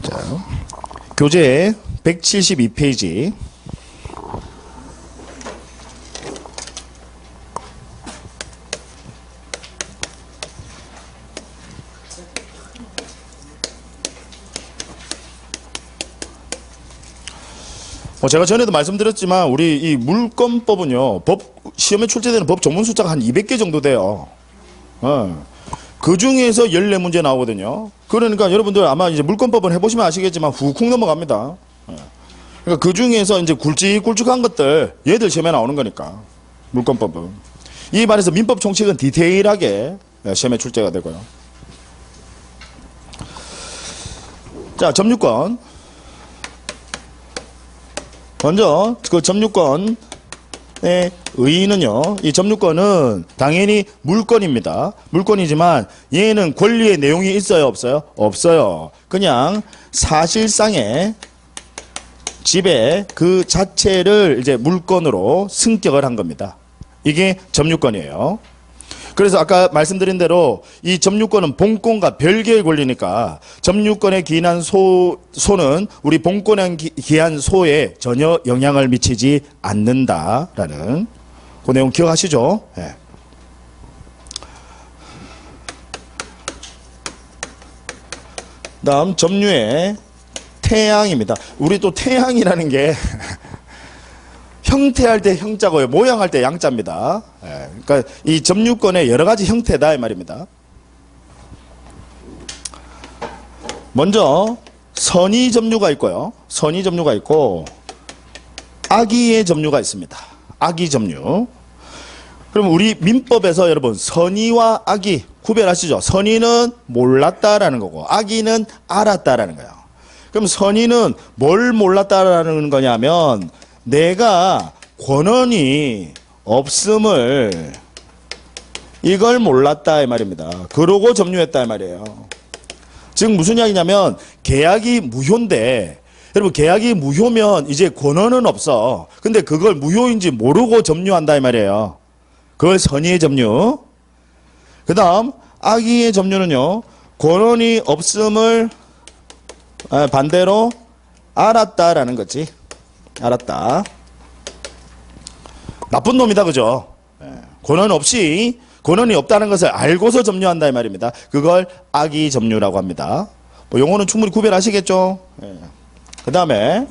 자, 교재 172페이지. 제가 전에도 말씀드렸지만 우리 이 물권법은요, 법 시험에 출제되는 법 전문 숫자가 한 200개 정도 돼요. 그 중에서 14문제 나오거든요. 그러니까 여러분들 아마 이제 물권법은 해보시면 아시겠지만 훅훅 넘어갑니다. 그러니까 그 중에서 이제 굵직굵직한 것들 얘들 시험에 나오는 거니까 물권법은. 이 말에서 민법 총칙은 디테일하게 시험에 출제가 되고요. 자, 점유권. 먼저 그 점유권의 의의는요, 이 점유권은 당연히 물권입니다. 물권이지만 얘는 권리의 내용이 있어요, 없어요? 없어요. 그냥 사실상의 지배 그 자체를 이제 물권으로 승격을 한 겁니다. 이게 점유권이에요. 그래서 아까 말씀드린 대로 이 점유권은 본권과 별개의 권리니까 점유권에 기인한 소는 우리 본권에 기한 소에 전혀 영향을 미치지 않는다라는 그 내용 기억하시죠? 네. 다음 점유의 태양입니다. 우리 또 태양이라는 게 형태할 때 형자고요. 모양할 때 양자입니다. 그러니까 이 점유권의 여러 가지 형태다 이 말입니다. 먼저 선의 점유가 있고요. 선의 점유가 있고 악의의 점유가 있습니다. 악의 점유. 그럼 우리 민법에서 여러분 선의와 악의 구별하시죠? 선의는 몰랐다라는 거고 악의는 알았다라는 거예요. 그럼 선의는 뭘 몰랐다라는 거냐면 내가 권한이 없음을 이걸 몰랐다 이 말입니다. 그러고 점유했다 이 말이에요. 즉 무슨 이야기냐면 계약이 무효인데 여러분 계약이 무효면 이제 권한은 없어. 근데 그걸 무효인지 모르고 점유한다 이 말이에요. 그걸 선의의 점유. 그 다음 악의의 점유는요, 권한이 없음을 반대로 알았다라는 거지. 알았다. 나쁜 놈이다, 그죠? 권한 없이, 권한이 없다는 것을 알고서 점유한다 이 말입니다. 그걸 악의 점유라고 합니다. 뭐 용어는 충분히 구별하시겠죠? 그 다음에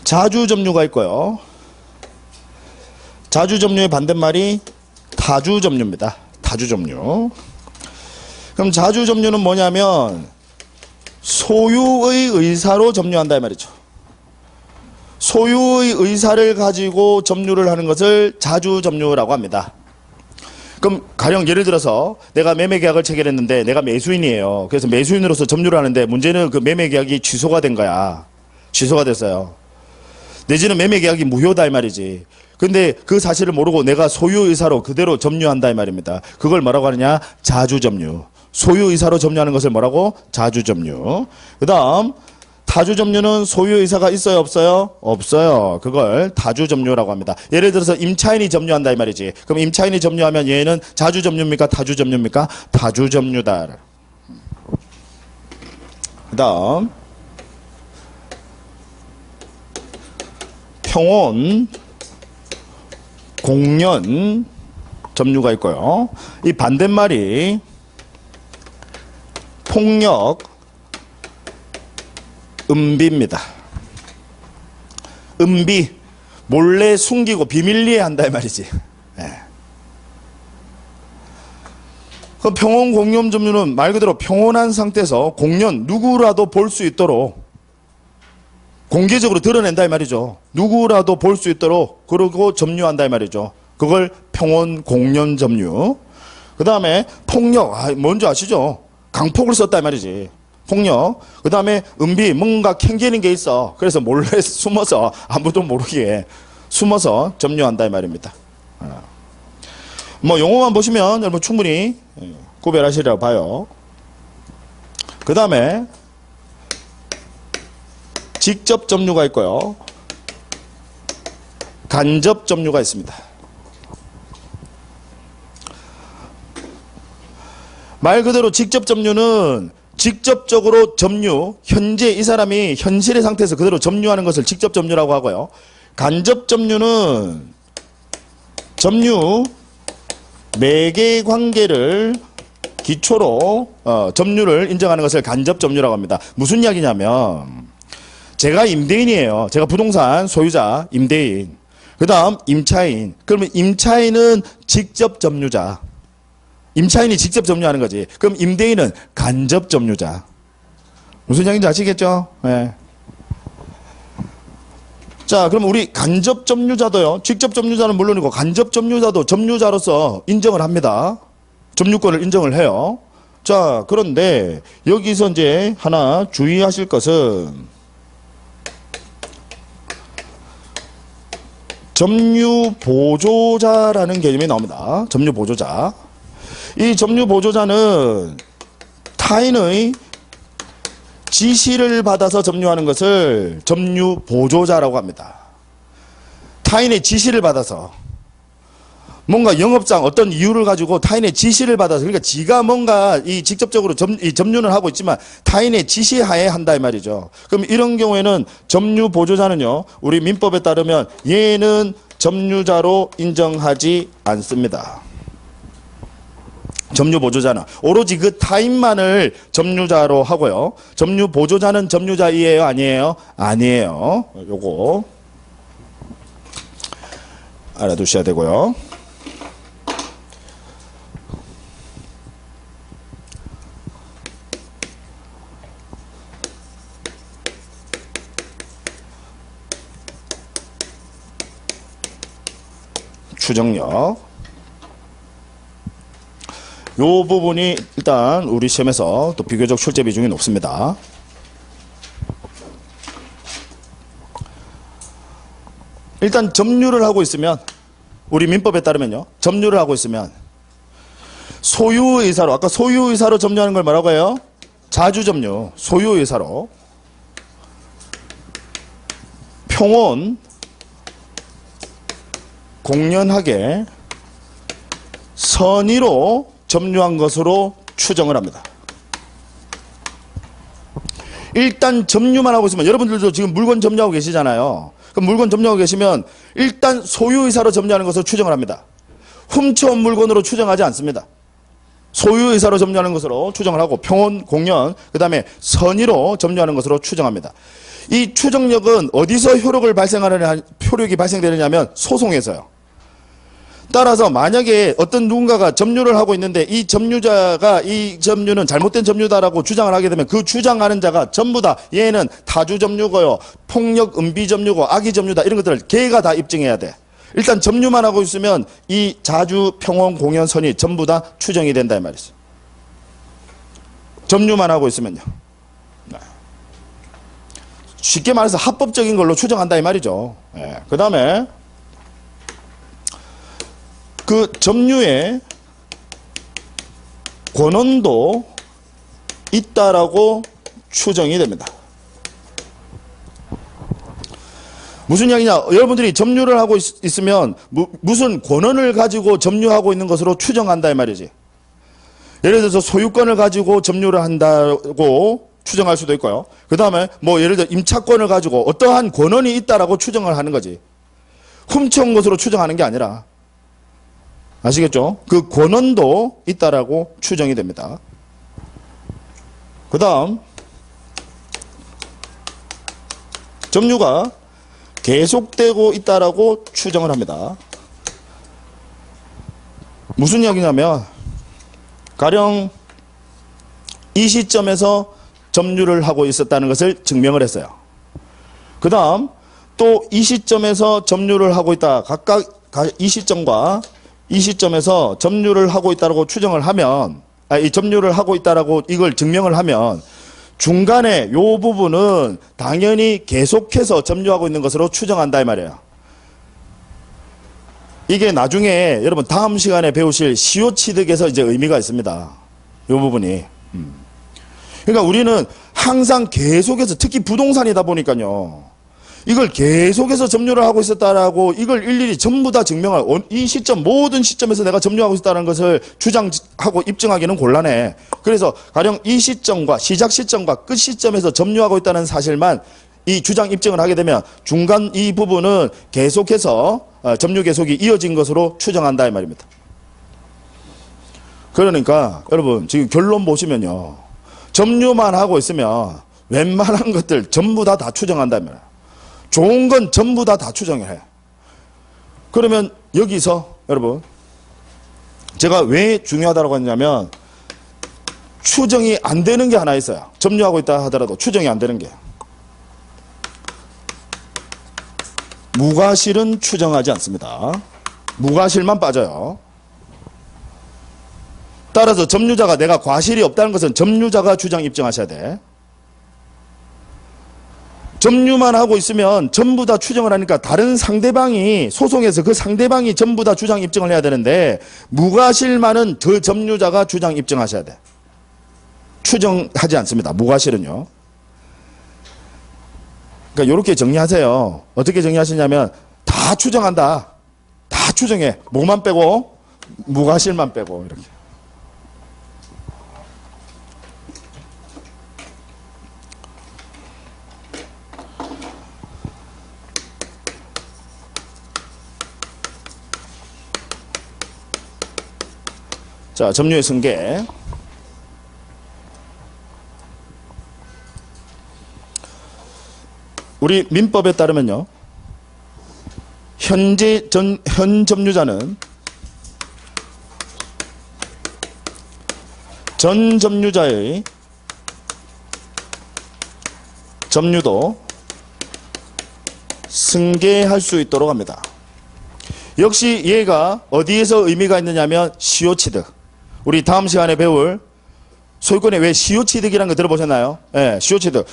자주 점유가 있고요. 자주 점유의 반대말이 타주 점유입니다. 타주 점유. 그럼 자주 점유는 뭐냐면 소유의 의사로 점유한다 이 말이죠. 소유의 의사를 가지고 점유를 하는 것을 자주 점유라고 합니다. 그럼 가령 예를 들어서 내가 매매 계약을 체결했는데 내가 매수인이에요. 그래서 매수인으로서 점유를 하는데 문제는 그 매매 계약이 취소가 된 거야. 취소가 됐어요. 내지는 매매 계약이 무효다 이 말이지. 근데 그 사실을 모르고 내가 소유의사로 그대로 점유한다 이 말입니다. 그걸 뭐라고 하느냐? 자주점유. 소유의사로 점유하는 것을 뭐라고? 자주점유. 그 다음 타주점유는 소유의사가 있어요 없어요? 없어요. 그걸 타주점유라고 합니다. 예를 들어서 임차인이 점유한다 이 말이지. 그럼 임차인이 점유하면 얘는 자주점유입니까? 타주점유입니까? 타주점유다. 그 다음 평온 공연 점유가 있고요. 이 반대말이 폭력 은비입니다. 은비 몰래 숨기고 비밀리에 한다 이 말이지. 그 평온 공연 점유는 말 그대로 평온한 상태에서 공연 누구라도 볼 수 있도록 공개적으로 드러낸다 이 말이죠. 누구라도 볼 수 있도록 그러고 점유한다 이 말이죠. 그걸 평온 공연 점유. 그 다음에 폭력, 뭔지 아시죠? 강폭을 썼다 이 말이지. 폭력. 그 다음에 은비, 뭔가 캥기는 게 있어. 그래서 몰래 숨어서 아무도 모르게 숨어서 점유한다 이 말입니다. 뭐 용어만 보시면 여러분 충분히 구별하시리라고 봐요. 그 다음에 직접 점유가 있고요. 간접 점유가 있습니다. 말 그대로 직접 점유는 직접적으로 점유, 현재 이 사람이 현실의 상태에서 그대로 점유하는 것을 직접 점유라고 하고요. 간접 점유는 점유, 매개 관계를 기초로 점유를 인정하는 것을 간접 점유라고 합니다. 무슨 이야기냐면 제가 임대인이에요. 제가 부동산 소유자, 임대인. 그 다음 임차인. 그러면 임차인은 직접 점유자. 임차인이 직접 점유하는 거지. 그럼 임대인은 간접 점유자. 무슨 이야기인지 아시겠죠? 네. 자, 그럼 우리 간접 점유자도요. 직접 점유자는 물론이고 간접 점유자도 점유자로서 인정을 합니다. 점유권을 인정을 해요. 자, 그런데 여기서 이제 하나 주의하실 것은 점유보조자라는 개념이 나옵니다. 점유보조자. 이 점유보조자는 타인의 지시를 받아서 점유하는 것을 점유보조자라고 합니다. 타인의 지시를 받아서 뭔가 영업상 어떤 이유를 가지고 타인의 지시를 받아서 그러니까 지가 뭔가 이 직접적으로 점유를 하고 있지만 타인의 지시하에 한다 이 말이죠. 그럼 이런 경우에는 점유보조자는요. 우리 민법에 따르면 얘는 점유자로 인정하지 않습니다. 점유보조자는 오로지 그 타인만을 점유자로 하고요. 점유보조자는 점유자이에요? 아니에요? 아니에요. 요거 알아두셔야 되고요. 추정력. 요 부분이 일단 우리 시험에서 또 비교적 출제 비중이 높습니다. 일단 점유를 하고 있으면 우리 민법에 따르면요. 점유를 하고 있으면 소유의사로 아까 소유의사로 점유하는 걸 뭐라고 해요? 자주점유. 소유의사로 평온 공연하게 선의로 점유한 것으로 추정을 합니다. 일단 점유만 하고 있으면 여러분들도 지금 물건 점유하고 계시잖아요. 그럼 물건 점유하고 계시면 일단 소유의사로 점유하는 것으로 추정을 합니다. 훔쳐온 물건으로 추정하지 않습니다. 소유의사로 점유하는 것으로 추정을 하고 평온, 공연, 그 다음에 선의로 점유하는 것으로 추정합니다. 이 추정력은 어디서 효력이 발생되느냐면 소송에서요. 따라서 만약에 어떤 누군가가 점유를 하고 있는데 이 점유자가 이 점유는 잘못된 점유다라고 주장을 하게 되면 그 주장하는 자가 전부 다 얘는 타주 점유고요, 폭력 음비 점유고 악의 점유다 이런 것들을 걔가 다 입증해야 돼. 일단 점유만 하고 있으면 이 자주, 평온, 공연, 선의 전부 다 추정이 된다 이 말이죠. 점유만 하고 있으면요. 쉽게 말해서 합법적인 걸로 추정한다 이 말이죠. 그 다음에 그 점유에 권한도 있다라고 추정이 됩니다. 무슨 이야기냐? 여러분들이 점유를 하고 있으면 무슨 권한을 가지고 점유하고 있는 것으로 추정한다 이 말이지. 예를 들어서 소유권을 가지고 점유를 한다고 추정할 수도 있고요. 그 다음에 뭐 예를 들어 임차권을 가지고 어떠한 권한이 있다라고 추정을 하는 거지. 훔쳐온 것으로 추정하는 게 아니라. 아시겠죠? 그 권한도 있다라고 추정이 됩니다. 그 다음 점유가 계속되고 있다라고 추정을 합니다. 무슨 이야기냐면 가령 이 시점에서 점유를 하고 있었다는 것을 증명을 했어요. 그 다음 또 이 시점에서 점유를 하고 있다. 각각 이 시점과 이 시점에서 점유를 하고 있다라고 추정을 하면, 이 점유를 하고 있다라고 이걸 증명을 하면 중간에 요 부분은 당연히 계속해서 점유하고 있는 것으로 추정한다 이 말이에요. 이게 나중에 여러분 다음 시간에 배우실 시효 취득에서 이제 의미가 있습니다. 요 부분이. 그러니까 우리는 항상 계속해서 특히 부동산이다 보니까요. 이걸 계속해서 점유를 하고 있었다라고 이걸 일일이 전부 다 증명할 이 시점 모든 시점에서 내가 점유하고 있었다는 것을 주장하고 입증하기는 곤란해. 그래서 가령 이 시점과 시작 시점과 끝 시점에서 점유하고 있다는 사실만 이 주장 입증을 하게 되면 중간 이 부분은 계속해서 점유 계속이 이어진 것으로 추정한다 이 말입니다. 그러니까 여러분 지금 결론 보시면요. 점유만 하고 있으면 웬만한 것들 전부 다 추정한다 이 말이에요. 좋은 건 전부 다 추정해. 그러면 여기서 여러분 제가 왜 중요하다고 했냐면 추정이 안 되는 게 하나 있어요. 점유하고 있다 하더라도 추정이 안 되는 게. 무과실은 추정하지 않습니다. 무과실만 빠져요. 따라서 점유자가 내가 과실이 없다는 것은 점유자가 주장 입증하셔야 돼. 점유만 하고 있으면 전부 다 추정을 하니까 다른 상대방이 소송에서 그 상대방이 전부 다 주장 입증을 해야 되는데 무과실만은 그 점유자가 주장 입증하셔야 돼. 추정하지 않습니다. 무과실은요. 그러니까 이렇게 정리하세요. 어떻게 정리하시냐면 다 추정한다. 다 추정해. 뭐만 빼고 무과실만 빼고 이렇게. 자, 점유의 승계. 우리 민법에 따르면요. 현 점유자는 전 점유자의 점유도 승계할 수 있도록 합니다. 역시 얘가 어디에서 의미가 있느냐면 시효취득. 우리 다음 시간에 배울 소유권의 왜 시효취득이라는 거 들어보셨나요? 예, 시효취득.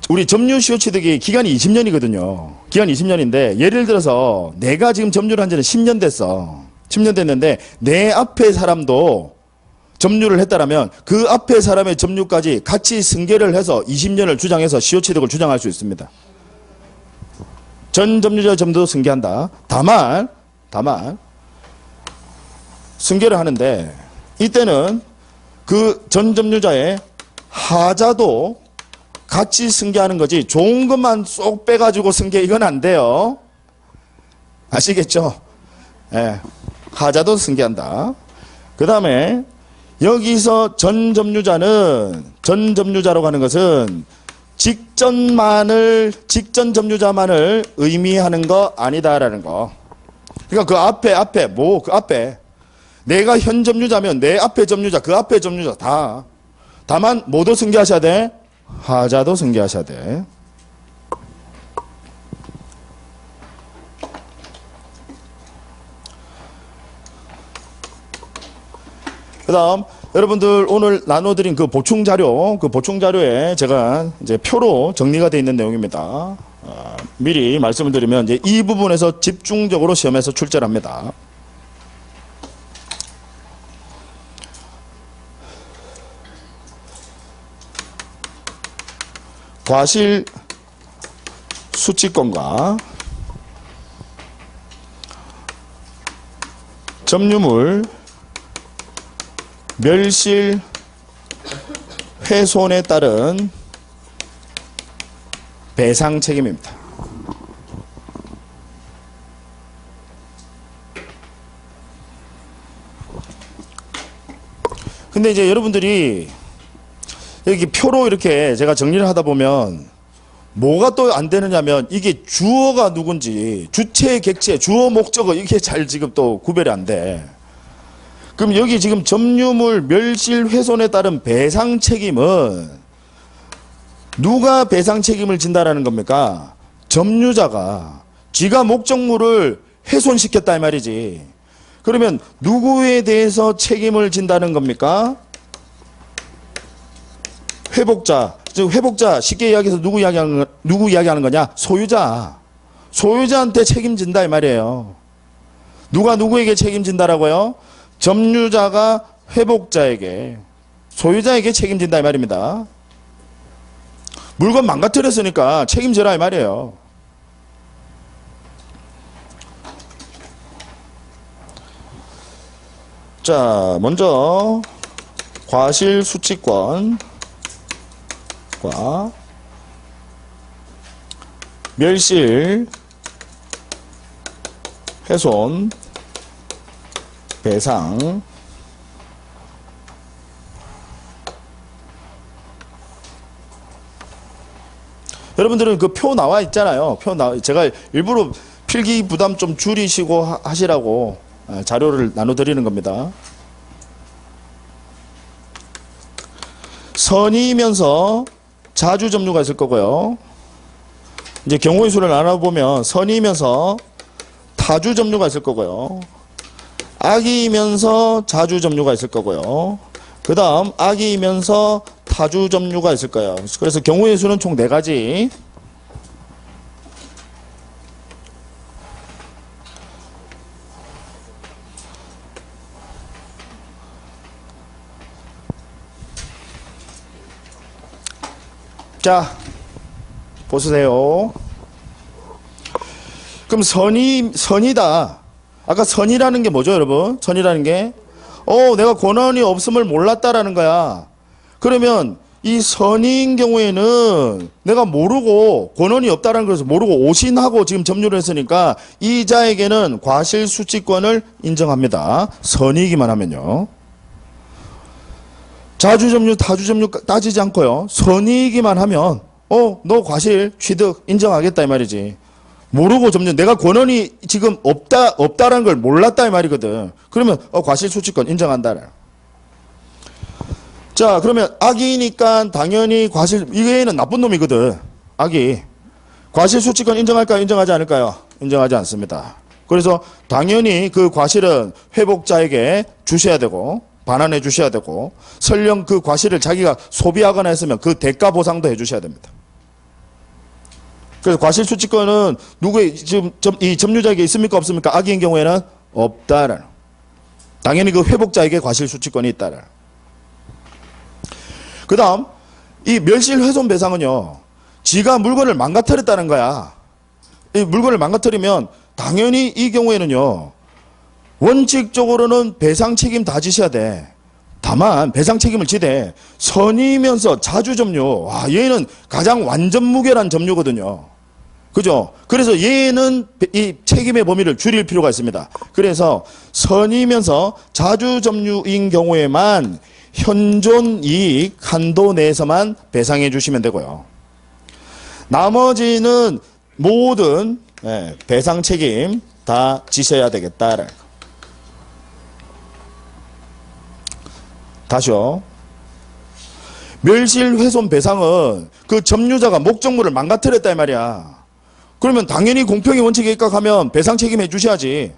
우리 점유 시효취득이 기간이 20년이거든요. 기간이 20년인데 예를 들어서 내가 지금 점유를 한 지는 10년 됐어. 10년 됐는데 내 앞에 사람도 점유를 했다라면 그 앞에 사람의 점유까지 같이 승계를 해서 20년을 주장해서 시효취득을 주장할 수 있습니다. 전 점유자의 점유도 승계한다. 다만 승계를 하는데 이때는 그 전 점유자의 하자도 같이 승계하는 거지 좋은 것만 쏙 빼가지고 승계 이건 안 돼요. 아시겠죠? 예, 하자도 승계한다. 그 다음에 여기서 전 점유자라고 하는 것은 직전 점유자만을 의미하는 거 아니다라는 거. 그러니까 그 앞에 내가 현 점유자면 내 앞에 점유자, 그 앞에 점유자 다. 다만 뭐도 승계하셔야 돼? 하자도 승계하셔야 돼. 그 다음 여러분들 오늘 나눠드린 그 보충자료에 제가 이제 표로 정리가 되어 있는 내용입니다. 미리 말씀을 드리면 이제 이 부분에서 집중적으로 시험에서 출제를 합니다. 과실 수취권과 점유물 멸실 훼손에 따른 배상 책임입니다. 근데 이제 여러분들이 여기 표로 이렇게 제가 정리를 하다 보면 뭐가 또 안 되느냐면 이게 주어가 누군지 주체, 객체, 주어, 목적어 이게 잘 지금 또 구별이 안 돼. 그럼 여기 지금 점유물 멸실 훼손에 따른 배상 책임은 누가 배상 책임을 진다라는 겁니까? 점유자가 지가 목적물을 훼손시켰다 이 말이지. 그러면 누구에 대해서 책임을 진다는 겁니까? 회복자. 즉 회복자 쉽게 이야기해서 누구 이야기하는 거냐? 소유자한테 책임진다 이 말이에요. 누가 누구에게 책임진다라고요? 점유자가 회복자에게 소유자에게 책임진다 이 말입니다. 물건 망가뜨렸으니까 책임져라 이 말이에요. 자, 먼저 과실수취권과 멸실 훼손 배상 여러분들은 그 표 나와 있잖아요. 제가 일부러 필기 부담 좀 줄이시고 하시라고 자료를 나눠드리는 겁니다. 선이면서 자주점유가 있을 거고요. 이제 경우의 수를 나눠보면 선이면서 타주점유가 있을 거고요. 악이면서 자주점유가 있을 거고요. 그 다음 악이면서 타주점유가 있을 거예요. 그래서 경우의 수는 총 4가지. 자, 보세요. 그럼 선이다. 아까 선이라는 게 뭐죠, 여러분? 선이라는 게, 내가 권한이 없음을 몰랐다라는 거야. 그러면 이 선인 경우에는 내가 모르고 권한이 없다라는 것을 모르고 오신하고 지금 점유를 했으니까 이자에게는 과실수취권을 인정합니다. 선이기만 하면요. 자주점유, 타주점유 따지지 않고요. 선이기만 하면 너 과실 취득 인정하겠다 이 말이지. 모르고 점유, 내가 권한이 지금 없다라는 걸 몰랐다 이 말이거든. 그러면 과실수취권 인정한다. 자, 그러면 악이니까 당연히 이게는 나쁜 놈이거든. 악이. 과실수취권 인정할까요? 인정하지 않을까요? 인정하지 않습니다. 그래서 당연히 그 과실은 회복자에게 주셔야 되고 반환해 주셔야 되고 설령 그 과실을 자기가 소비하거나 했으면 그 대가 보상도 해 주셔야 됩니다. 그래서 과실수취권은 누구의 지금 이 점유자에게 있습니까? 없습니까? 악인 경우에는 없다라는. 당연히 그 회복자에게 과실수취권이 있다라는. 그 다음 이 멸실훼손배상은요, 지가 물건을 망가뜨렸다는 거야. 이 물건을 망가뜨리면 당연히 이 경우에는요, 원칙적으로는 배상 책임 다 지셔야 돼. 다만 배상 책임을 지되 선이면서 자주점유, 얘는 가장 완전 무결한 점유거든요. 그죠? 그래서 얘는 이 책임의 범위를 줄일 필요가 있습니다. 그래서 선이면서 자주점유인 경우에만 현존이익 한도 내에서만 배상해 주시면 되고요. 나머지는 모든 배상 책임 다 지셔야 되겠다. 다시요. 멸실훼손 배상은 그 점유자가 목적물을 망가뜨렸다 이 말이야. 그러면 당연히 공평의 원칙에 입각하면 배상 책임해 주셔야지.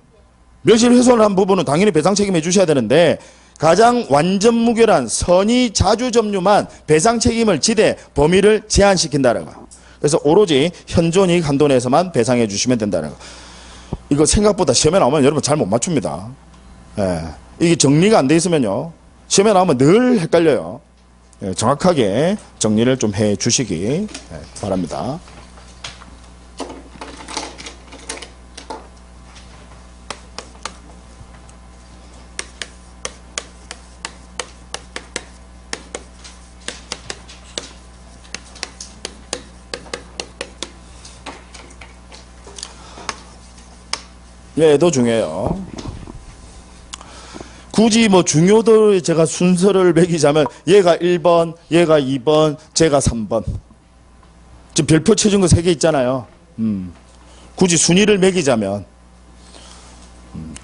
멸실훼손을 한 부분은 당연히 배상 책임해 주셔야 되는데 가장 완전 무결한 선의 자주점유만 배상 책임을 지되 범위를 제한시킨다는 거. 그래서 오로지 현존이익 한도 내에서만 배상해 주시면 된다는 거. 이거 생각보다 시험에 나오면 여러분 잘 못 맞춥니다. 이게 정리가 안 돼 있으면요, 시험에 나오면 늘 헷갈려요. 정확하게 정리를 좀 해 주시기 바랍니다. 얘도 중요해요. 굳이 뭐 중요도를 제가 순서를 매기자면 얘가 1번, 얘가 2번, 제가 3번. 지금 별표 쳐준 거 3개 있잖아요. 굳이 순위를 매기자면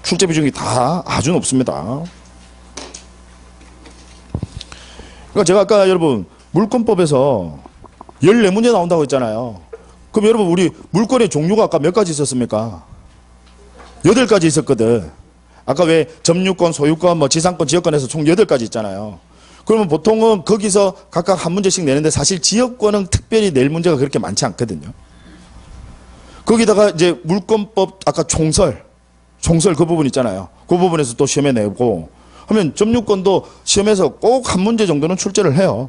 출제 비중이 다 아주 높습니다. 그러니까 제가 아까 여러분 물권법에서 14문제 나온다고 했잖아요. 그럼 여러분 우리 물권의 종류가 아까 몇 가지 있었습니까? 8가지 있었거든. 아까 왜 점유권, 소유권, 뭐 지상권, 지역권에서 총 8가지 있잖아요. 그러면 보통은 거기서 각각 한 문제씩 내는데 사실 지역권은 특별히 낼 문제가 그렇게 많지 않거든요. 거기다가 이제 물권법 아까 총설 그 부분 있잖아요. 그 부분에서 또 시험에 내고 하면 점유권도 시험에서 꼭 한 문제 정도는 출제를 해요.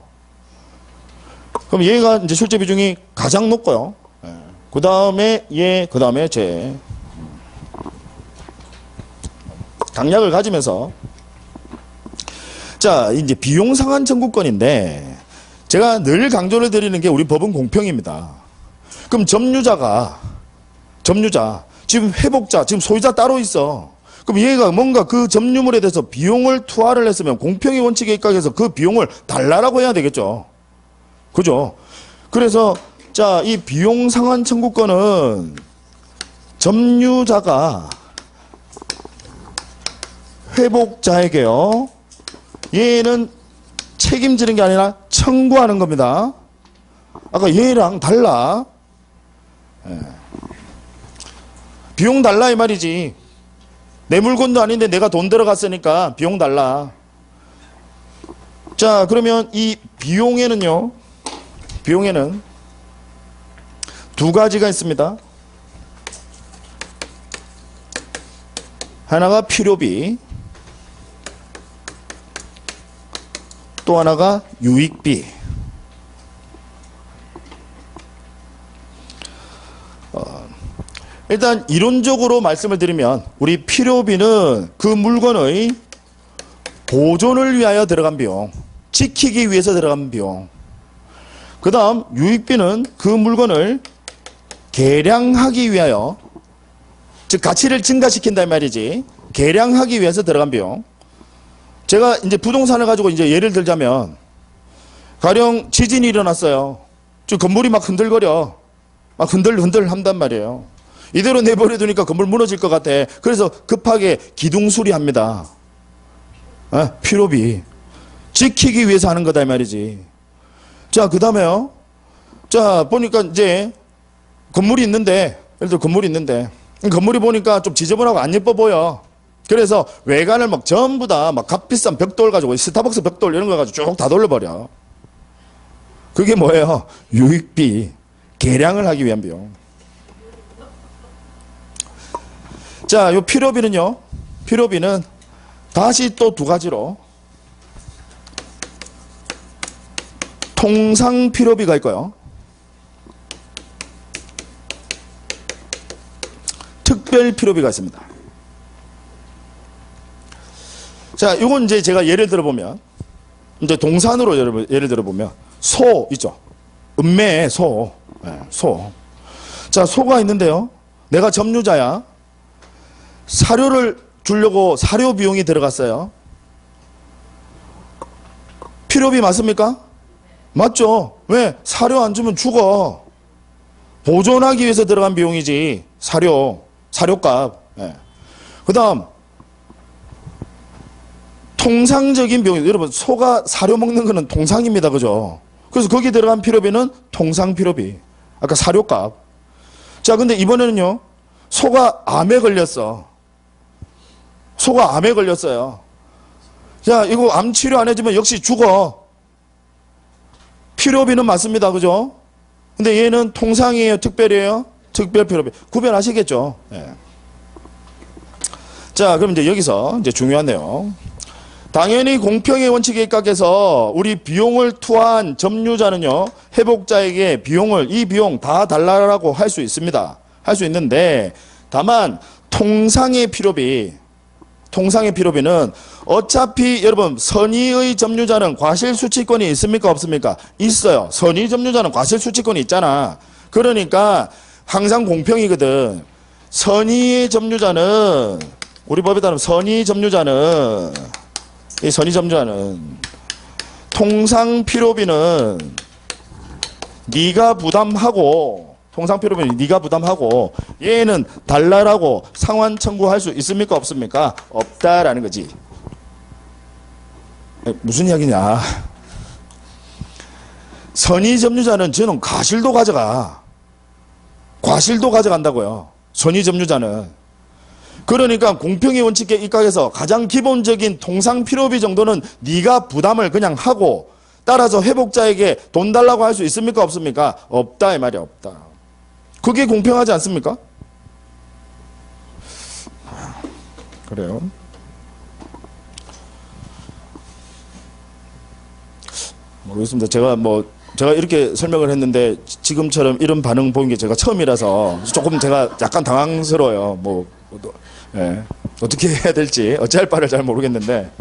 그럼 얘가 이제 출제 비중이 가장 높고요. 그 다음에 얘, 그 다음에 쟤. 강약을 가지면서. 자, 이제 비용 상한 청구권인데, 제가 늘 강조를 드리는 게 우리 법은 공평입니다. 그럼 점유자, 지금 회복자, 지금 소유자 따로 있어. 그럼 얘가 뭔가 그 점유물에 대해서 비용을 투하를 했으면 공평의 원칙에 입각해서 그 비용을 달라라고 해야 되겠죠. 그죠? 그래서 자, 이 비용 상환 청구권은 점유자가 회복자에게요. 얘는 책임지는 게 아니라 청구하는 겁니다. 아까 얘랑 달라. 비용 달라 이 말이지. 내 물건도 아닌데 내가 돈 들어갔으니까 비용 달라. 자, 그러면 이 비용에는 두 가지가 있습니다. 하나가 필요비, 또 하나가 유익비. 일단 이론적으로 말씀을 드리면 우리 필요비는 그 물건의 보존을 위하여 들어간 비용, 지키기 위해서 들어간 비용. 그 다음 유익비는 그 물건을 개량하기 위하여, 즉 가치를 증가시킨다 말이지, 개량하기 위해서 들어간 비용. 제가 이제 부동산을 가지고 이제 예를 들자면, 가령 지진이 일어났어요. 저 건물이 막 흔들거려. 막 흔들 한단 말이에요. 이대로 내버려 두니까 건물 무너질 것 같아. 그래서 급하게 기둥 수리합니다. 필요비. 지키기 위해서 하는 거다 이 말이지. 자, 그 다음에요. 자, 보니까 이제 건물이 있는데, 예를 들어 건물이 있는데, 건물이 보니까 좀 지저분하고 안 예뻐 보여. 그래서 외관을 막 전부 다 막 값비싼 벽돌 가지고, 스타벅스 벽돌 이런 거 가지고 쭉 다 돌려버려. 그게 뭐예요? 유익비. 개량을 하기 위한 비용. 자, 요 필요비는요. 필요비는 다시 또 두 가지로 통상 필요비가 있고요. 특별 필요비가 있습니다. 자, 요건 이제 제가 예를 들어보면, 이제 동산으로 예를 들어보면, 소 있죠. 읍매에 소. 소. 자, 소가 있는데요. 내가 점유자야. 사료를 주려고 사료 비용이 들어갔어요. 필요비 맞습니까? 맞죠? 왜? 사료 안 주면 죽어. 보존하기 위해서 들어간 비용이지. 사료값. 그 다음, 통상적인 비용. 여러분, 소가 사료 먹는 거는 통상입니다. 그죠? 그래서 거기에 들어간 필요비는 통상 필요비. 아까 사료값. 자, 근데 이번에는요, 소가 암에 걸렸어. 소가 암에 걸렸어요. 자, 이거 암 치료 안 해주면 역시 죽어. 필요비는 맞습니다. 그죠? 근데 얘는 통상이에요? 특별이에요? 특별 필요비. 구별하시겠죠? 자, 그럼 이제 여기서 이제 중요한 내용. 당연히 공평의 원칙에 입각해서 우리 비용을 투하한 점유자는요, 회복자에게 이 비용 다 달라라고 할 수 있습니다. 할 수 있는데, 다만, 통상의 필요비는 어차피 여러분, 선의의 점유자는 과실수취권이 있습니까? 없습니까? 있어요. 선의 점유자는 과실수취권이 있잖아. 그러니까 항상 공평이거든. 선의의 점유자는, 우리 법에 따르면 이 선의 점유자는 통상 필요비는 네가 부담하고, 얘는 달라라고 상환 청구할 수 있습니까? 없습니까? 없다라는 거지. 무슨 이야기냐? 선의 점유자는 저는 과실도 가져간다고요. 선의 점유자는. 그러니까 공평의 원칙에 입각해서 가장 기본적인 통상 필요비 정도는 네가 부담을 그냥 하고, 따라서 회복자에게 돈 달라고 할 수 있습니까? 없습니까? 없다 이 말이야. 없다. 그게 공평하지 않습니까? 그래요. 모르겠습니다. 제가 뭐 제가 이렇게 설명을 했는데 지금처럼 이런 반응 보인 게 제가 처음이라서 조금 제가 약간 당황스러워요. 예. 어떻게 해야 될지 어찌할 바를 잘 모르겠는데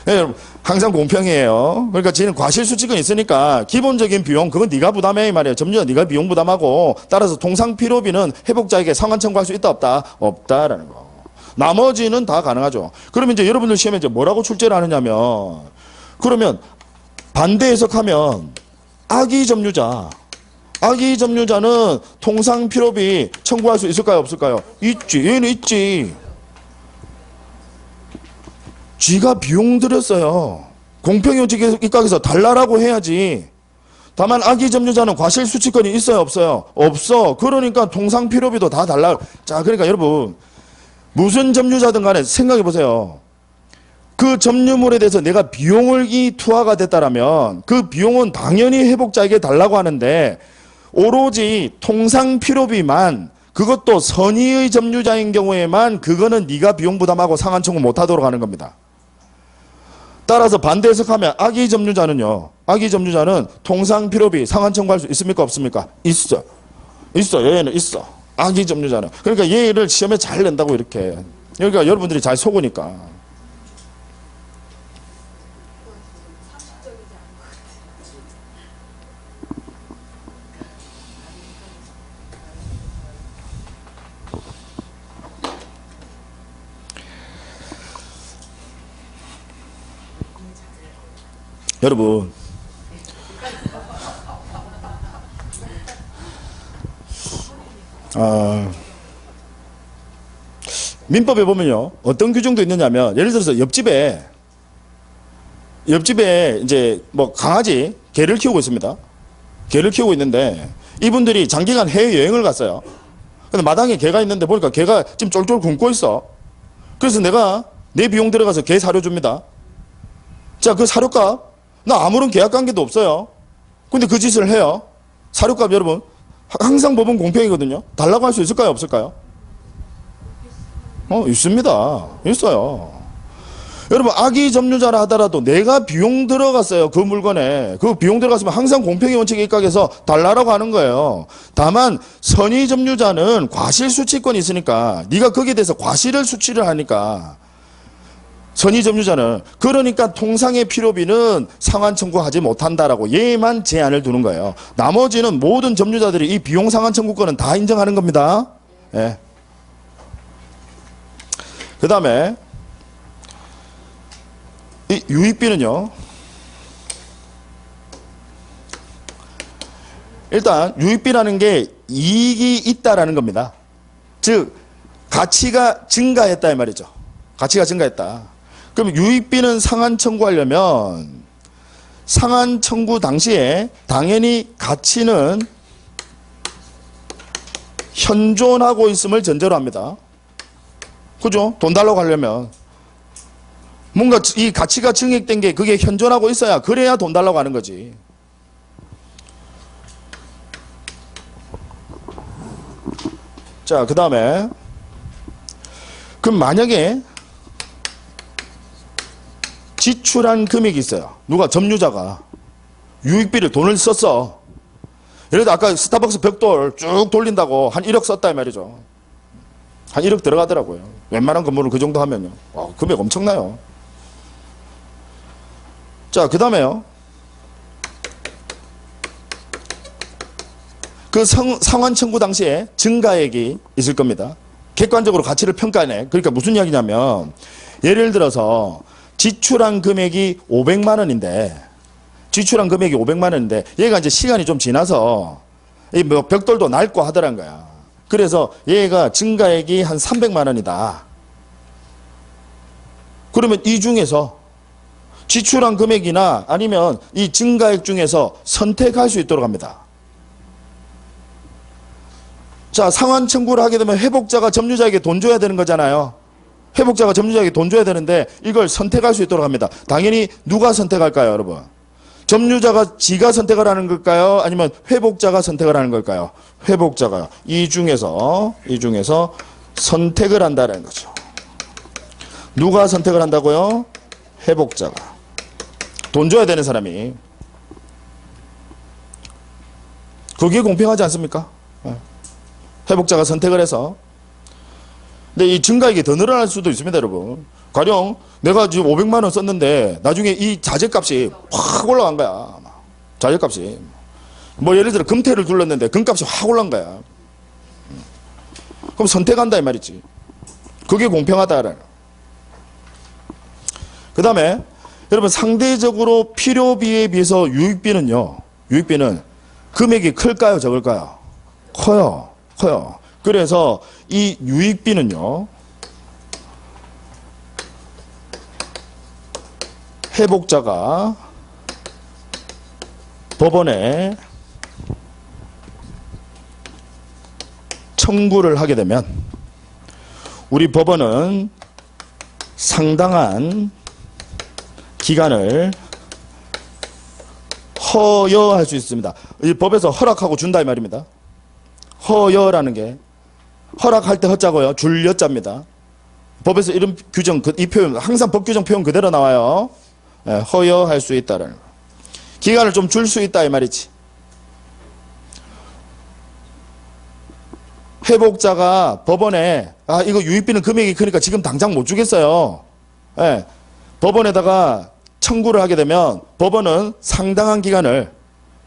예, 여러분 항상 공평해요. 그러니까 지금 과실수칙은 있으니까 기본적인 비용 그건 네가 부담해 이 말이에요. 점주자 네가 비용 부담하고 따라서 통상필요비는 회복자에게 상환 청구할 수 있다 없다? 없다라는 거. 나머지는 다 가능하죠. 그러면 이제 여러분들 시험에 이제 뭐라고 출제를 하느냐면 그러면 반대 해석하면 악의 점유자는 통상필요비 청구할 수 있을까요 없을까요? 있지. 얘는 있지. 쥐가 비용 들였어요. 공평히 입각해서 달라라고 해야지. 다만 악의 점유자는 과실수취권이 있어요 없어요? 없어. 그러니까 통상필요비도 다 달라. 자, 그러니까 여러분 무슨 점유자든 간에 생각해 보세요. 그 점유물에 대해서 내가 비용을 투하가 됐다라면 그 비용은 당연히 회복자에게 달라고 하는데 오로지 통상필요비만 그것도 선의의 점유자인 경우에만 그거는 네가 비용 부담하고 상환 청구 못하도록 하는 겁니다. 따라서 반대 해석하면 악의 점유자는 통상필요비 상환 청구할 수 있습니까 없습니까? 있어. 얘는 있어. 악의 점유자는. 그러니까 얘를 시험에 잘 낸다고 이렇게. 그러니까 여러분들이 잘 속으니까. 여러분 민법에 보면요 어떤 규정도 있느냐면 예를 들어서 옆집에 이제 뭐 강아지 개를 키우고 있습니다. 개를 키우고 있는데 이분들이 장기간 해외 여행을 갔어요. 근데 마당에 개가 있는데 보니까 개가 지금 쫄쫄 굶고 있어. 그래서 내가 내 비용 들어가서 개 사료 줍니다. 자, 그 사료값 나 아무런 계약 관계도 없어요. 근데 그 짓을 해요. 사료값 여러분 항상 법은 공평이거든요. 달라고 할 수 있을까요 없을까요? 있습니다. 있어요. 여러분 악의 점유자라 하더라도 내가 비용 들어갔어요. 그 물건에 그 비용 들어갔으면 항상 공평의 원칙에 입각해서 달라라고 하는 거예요. 다만 선의 점유자는 과실수취권이 있으니까 네가 거기에 대해서 과실을 수취를 하니까 선의 점유자는 그러니까 통상의 필요비는 상환 청구하지 못한다라고 얘만 제한을 두는 거예요. 나머지는 모든 점유자들이 이 비용 상환 청구권은 다 인정하는 겁니다. 예. 그 다음에 이 유익비는요. 일단 유익비라는 게 이익이 있다라는 겁니다. 즉 가치가 증가했다 이 말이죠. 가치가 증가했다. 그럼 유익비는 상환 청구하려면 상환 청구 당시에 당연히 가치는 현존하고 있음을 전제로 합니다. 그죠? 돈 달라고 하려면 뭔가 이 가치가 증액된 게 그게 현존하고 있어야 그래야 돈 달라고 하는 거지. 자, 그 다음에 그럼 만약에 지출한 금액이 있어요. 누가 점유자가 유익비를 돈을 썼어. 예를 들어 아까 스타벅스 벽돌 쭉 돌린다고 한 1억 썼다 이 말이죠. 한 1억 들어가더라고요. 웬만한 건물을 그 정도 하면요. 금액 엄청나요. 자, 그 다음에요. 그 상환 청구 당시에 증가액이 있을 겁니다. 객관적으로 가치를 평가하네. 그러니까 무슨 이야기냐면 예를 들어서 지출한 금액이 500만 원인데 얘가 이제 시간이 좀 지나서 이 뭐 벽돌도 낡고 하더란 거야. 그래서 얘가 증가액이 한 300만 원이다. 그러면 이 중에서 지출한 금액이나 아니면 이 증가액 중에서 선택할 수 있도록 합니다. 자, 상환 청구를 하게 되면 회복자가 점유자에게 돈 줘야 되는 거잖아요. 회복자가 점유자에게 돈 줘야 되는데 이걸 선택할 수 있도록 합니다. 당연히 누가 선택할까요, 여러분? 점유자가 지가 선택을 하는 걸까요? 아니면 회복자가 선택을 하는 걸까요? 회복자가요. 이 중에서 선택을 한다는 거죠. 누가 선택을 한다고요? 회복자가. 돈 줘야 되는 사람이. 그게 공평하지 않습니까? 회복자가 선택을 해서. 근데 이 증가액이 더 늘어날 수도 있습니다, 여러분. 가령 내가 지금 500만 원 썼는데 나중에 이 자재값이 확 올라간 거야. 자재값이. 뭐 예를 들어 금태를 둘렀는데 금값이 확 올라간 거야. 그럼 선택한다 이 말이지. 그게 공평하다라는. 그 다음에 여러분 상대적으로 필요비에 비해서 유익비는요. 유익비는 금액이 클까요? 적을까요? 커요. 커요. 그래서 이 유익비는요. 회복자가 법원에 청구를 하게 되면 우리 법원은 상당한 기간을 허여할 수 있습니다. 이 법에서 허락하고 준다 이 말입니다. 허여라는 게 허락할 때 허자고요. 줄 여자입니다. 법에서 이런 규정, 이 표현 항상 법 규정 표현 그대로 나와요. 허여할 수 있다라는 거. 기간을 좀 줄 수 있다 이 말이지. 회복자가 법원에 이거 유익비는 금액이 크니까 지금 당장 못 주겠어요. 법원에다가 청구를 하게 되면 법원은 상당한 기간을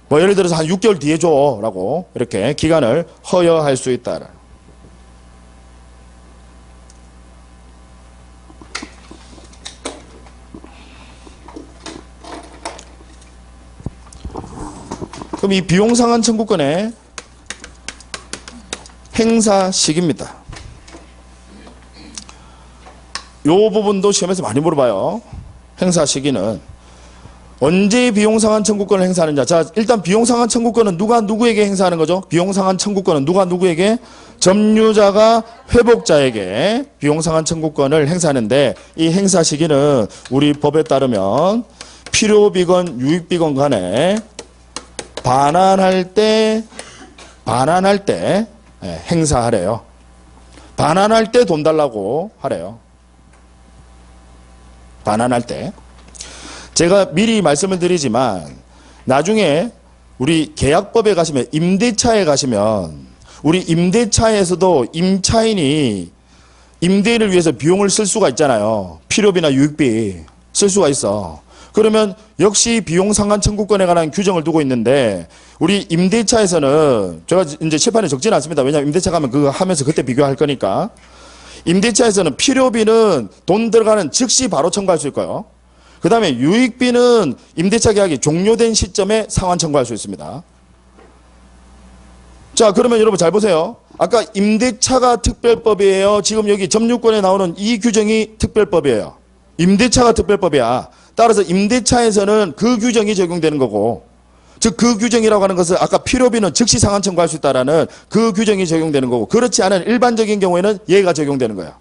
뭐 예를 들어서 한 6개월 뒤에 줘라고 이렇게 기간을 허여할 수 있다. 그럼 이 비용상환 청구권의 행사식입니다. 요 부분도 시험에서 많이 물어봐요. 행사 시기는 언제 비용상환 청구권을 행사하느냐. 자, 일단 비용상환 청구권은 누가 누구에게 행사하는 거죠? 비용상환 청구권은 누가 누구에게? 점유자가 회복자에게 비용상환 청구권을 행사하는데 이 행사 시기는 우리 법에 따르면 필요비건 유익비건 간에 반환할 때 행사하래요. 반환할 때 돈 달라고 하래요. 반환할 때. 제가 미리 말씀을 드리지만 나중에 우리 계약법에 가시면 임대차에 가시면 우리 임대차에서도 임차인이 임대인을 위해서 비용을 쓸 수가 있잖아요. 필요비나 유익비 쓸 수가 있어. 그러면 역시 비용상환 청구권에 관한 규정을 두고 있는데 우리 임대차에서는 제가 이제 실판에 적지는 않습니다. 왜냐하면 임대차 가면 그거 하면서 그때 비교할 거니까. 임대차에서는 필요비는 돈 들어가는 즉시 바로 청구할 수 있고요. 그 다음에 유익비는 임대차 계약이 종료된 시점에 상환 청구할 수 있습니다. 자, 그러면 여러분 잘 보세요. 아까 임대차가 특별법이에요. 지금 여기 점유권에 나오는 이 규정이 특별법이에요. 임대차가 특별법이야. 따라서 임대차에서는 그 규정이 적용되는 거고, 즉 그 규정이라고 하는 것은 아까 필요비는 즉시 상환 청구할 수 있다라는 그 규정이 적용되는 거고, 그렇지 않은 일반적인 경우에는 얘가 적용되는 거예요.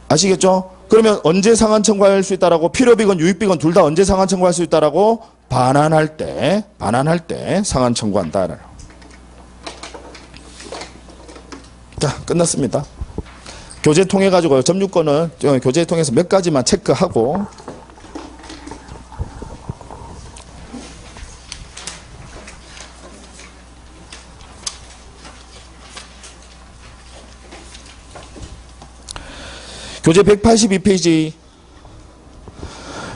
아시겠죠? 그러면 언제 상환 청구할 수 있다라고? 필요비건 유익비건 둘 다 언제 상환 청구할 수 있다라고? 반환할 때 상환 청구한다. 자, 끝났습니다. 교재 통해 가지고 점유권은 교재 통해서 몇 가지만 체크하고 교재 182페이지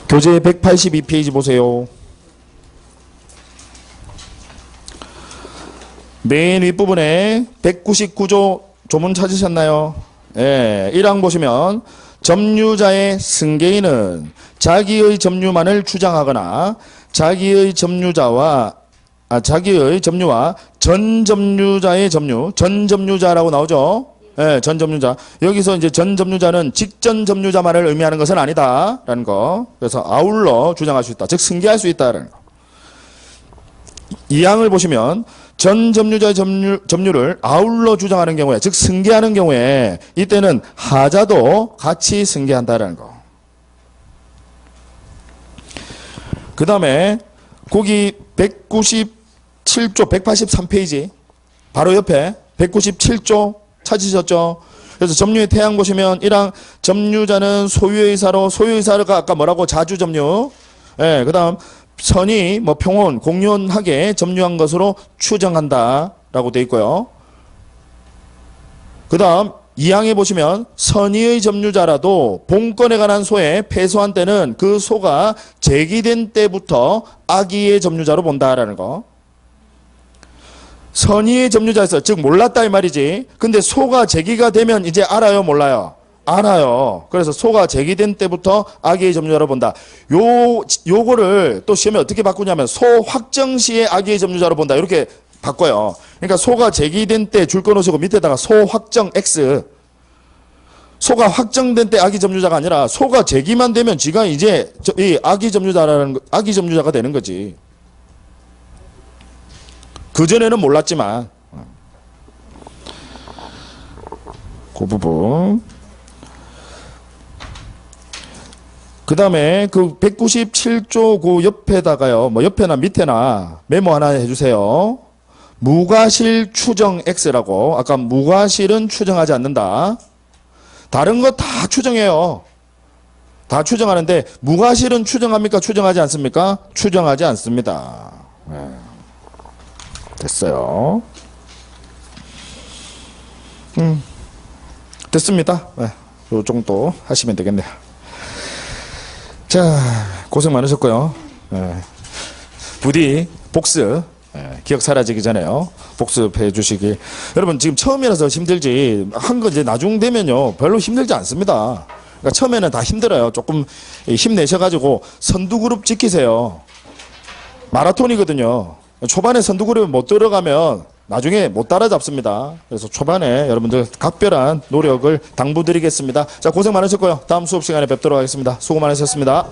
교재 182페이지 보세요. 맨 윗부분에 199조 조문 찾으셨나요? 예, 1항 보시면 점유자의 승계인은 자기의 점유만을 주장하거나 자기의 점유와 전 점유자의 점유, 전 점유자라고 나오죠? 예, 전 점유자. 여기서 이제 전 점유자는 직전 점유자만을 의미하는 것은 아니다라는 거. 그래서 아울러 주장할 수 있다. 즉 승계할 수 있다라는 거. 2항을 보시면 전 점유자의 점유를 아울러 주장하는 경우에, 즉 승계하는 경우에 이때는 하자도 같이 승계한다라는 거. 그 다음에 거기 197조 183페이지 바로 옆에 197조 찾으셨죠? 그래서 점유의 태양 보시면 1항 점유자는 소유의사로, 소유의사가 아까 뭐라고? 자주점유. 예, 그 다음 선이 뭐 평온, 공존하게 점유한 것으로 추정한다라고 돼 있고요. 그 다음 2항에 보시면 선의의 점유자라도 본건에 관한 소에 패소한 때는 그 소가 제기된 때부터 악의의 점유자로 본다라는 거. 선의의 점유자에서 즉 몰랐다 이 말이지. 근데 소가 제기가 되면 이제 알아요, 몰라요? 알아요. 그래서 소가 제기된 때부터 악의의 점유자로 본다. 요거를 또 시험에 어떻게 바꾸냐면 소 확정 시에 악의의 점유자로 본다. 이렇게 바꿔요. 그러니까 소가 제기된 때 줄 꺼놓으시고 밑에다가 소 확정 X. 소가 확정된 때 악의 점유자가 아니라 소가 제기만 되면 지가 이제 이 악의 점유자가 되는 거지. 그전에는 몰랐지만. 그 부분. 그 다음에 그 197조 그 옆에다가요, 뭐 옆에나 밑에나 메모 하나 해주세요. 무과실 추정 X라고. 아까 무과실은 추정하지 않는다. 다른 거 다 추정해요. 다 추정하는데 무과실은 추정합니까? 추정하지 않습니까? 추정하지 않습니다. 네. 됐어요. 됐습니다. 네. 요 정도 하시면 되겠네요. 자, 고생 많으셨고요. 네. 부디 복습, 기억 사라지기 전에요. 복습해 주시기. 여러분 지금 처음이라서 힘들지 한 거 이제 나중 되면요 별로 힘들지 않습니다. 그러니까 처음에는 다 힘들어요. 조금 힘내셔가지고 선두그룹 지키세요. 마라톤이거든요. 초반에 선두그룹에 못 들어가면 나중에 못 따라잡습니다. 그래서 초반에 여러분들 각별한 노력을 당부드리겠습니다. 자, 고생 많으셨고요. 다음 수업 시간에 뵙도록 하겠습니다. 수고 많으셨습니다.